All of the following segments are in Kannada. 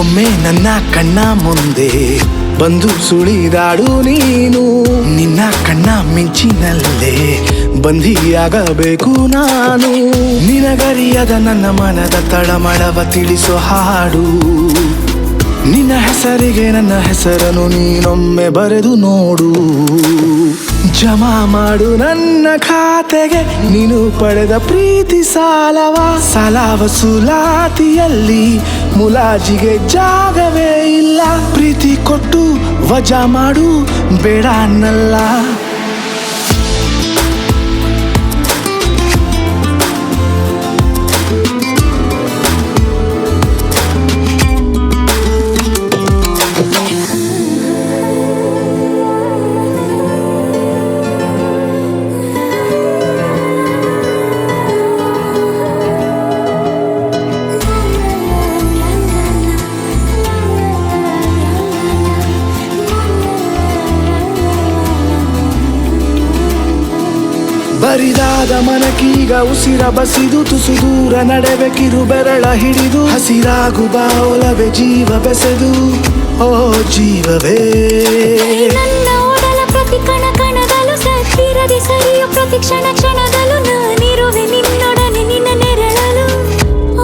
ಒಮ್ಮೆ ನನ್ನ ಕಣ್ಣ ಮುಂದೆ ಬಂದು ಸುಳಿದಾಡು ನೀನು. ನಿನ್ನ ಕಣ್ಣ ಮಿಂಚಿನಲ್ಲೇ ಬಂಧಿಯಾಗಬೇಕು ನಾನು. ನಿನಗರಿಯದ ನನ್ನ ಮನದ ತಳಮಳವ ತಿಳಿಸೋ ಹಾಡು. ನಿನ್ನ ಹೆಸರಿಗೆ ನನ್ನ ಹೆಸರನ್ನು ನೀನೊಮ್ಮೆ ಬರೆದು ನೋಡು. ಜಮಾ ಮಾಡು ನನ್ನ ಖಾತೆಗೆ ನೀನು ಪಡೆದ ಪ್ರೀತಿ ಸಾಲ ವಸೂಲಾತಿಯಲ್ಲಿ ಮುಲಾಜಿಗೆ ಜಾಗವೇ ಇಲ್ಲ. ಪ್ರೀತಿ ಕೊಟ್ಟು ವಜಾ ಮಾಡು ಬೇಡ ಅನ್ನಲ್ಲ. ಬರಿದಾದ ಮನಕೀಗ ಉಸಿರ ಬಸಿದು ತುಸು ದೂರ ನಡೆಬೇಕಿರು ಬೆರಳ ಹಿಡಿದು. ಹಸಿರಾಗು ಬಾವಲವೇ ಜೀವ ಬೆಸೆದು ಓ ಜೀವವೇ. ನನ್ನ ಓಡಲ ಪ್ರತಿ ಕಣ ಕಣದಲ್ಲೂ ಸತ್ತಿರದೆ ಸರಿಯೋ ಪ್ರತಿ ಕ್ಷಣ ಕ್ಷಣದಲ್ಲೂ ನಾನಿರುವೆ ನಿನ್ನೊಡನೆ ನಿನ್ನ ನೆರಳಲು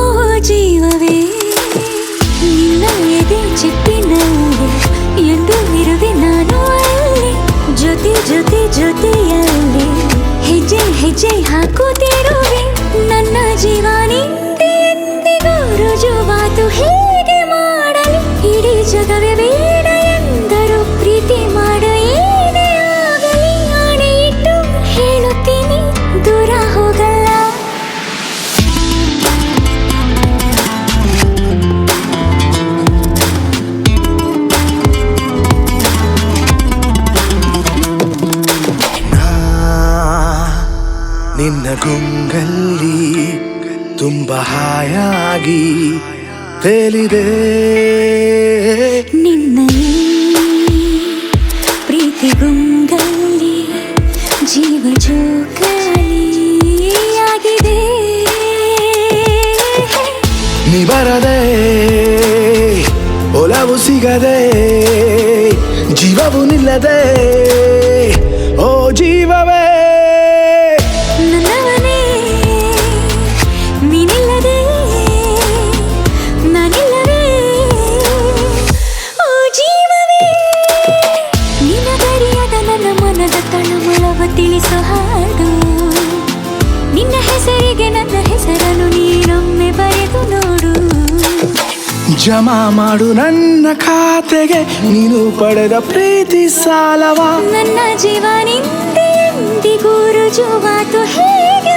ಓ ಜೀವವೇ. ನಿನ್ನ ಎದೆ ಚಿಪ್ಪಿನಲ್ಲಿ ಎಂದು ಇರುವೆ ನಾನು ಅಲ್ಲಿ ಜೊತೆ ಜೊತೆ ಜೊತೆಯಲ್ಲಿ ಹೆಜ್ಜೆ ಹೆಜ್ಜೆ ಹಾಕುತ್ತಿರುವೆ. ನನ್ನ ಜೀವ ನಿಂದೆಂದಿಗೂ ರುಜುವಾತು ಹೇಗೆ ಮಾಡಲಿ. ಇಡೀ ಜಗವೇ ಬೇಡ ಎಂದರು ಪ್ರೀತಿ ಮಾಡು ಏನೇ ಆಗಲಿ. ಆಣೆ ಇಟ್ಟು ಹೇಳುತ್ತೀನಿ ದೂರ ಹೋಗಲ್ಲ. ನಿನ್ನ ಗುಂಗಲ್ಲಿ ತುಂಬ ಹಾಯಾಗಿ ತೇಲಿದೆ. ನಿನ್ನ ಪ್ರೀತಿ ಗುಂಗಲ್ಲಿ ಜೀವ ಜೋಕಾಲಿಯಾಗಿದೆ. ನೀ ಬರದೆ ಒಲವು ಸಿಗದೆ ಜೀವವು ನಿಲ್ಲದೆ ಓ ಜೀವವೇ. ನನ್ನವನೇ ನೀನಿಲ್ಲದೆ ನಾನಿಲ್ಲವೇ ಓ ಜೀವವೇ. ನಿನಗರಿಯದ ನನ್ನ ಮನದ ತಳಮಳವ ತಿಳಿಸೋ ಹಾಡು. ನಿನ್ನ ಹೆಸರಿಗೆ ನನ್ನ ಹೆಸರನ್ನು ನೀನೊಮ್ಮೆ ಬರೆದು ನೋಡು. ಜಮಾ ಮಾಡು ನನ್ನ ಖಾತೆಗೆ ನೀನು ಪಡೆದ ಪ್ರೀತಿ ಸಾಲವ. ನನ್ನ ಜೀವ ನಿಂದೆಂದಿಗೂ ರುಜುವಾತು ಹೇಗೆ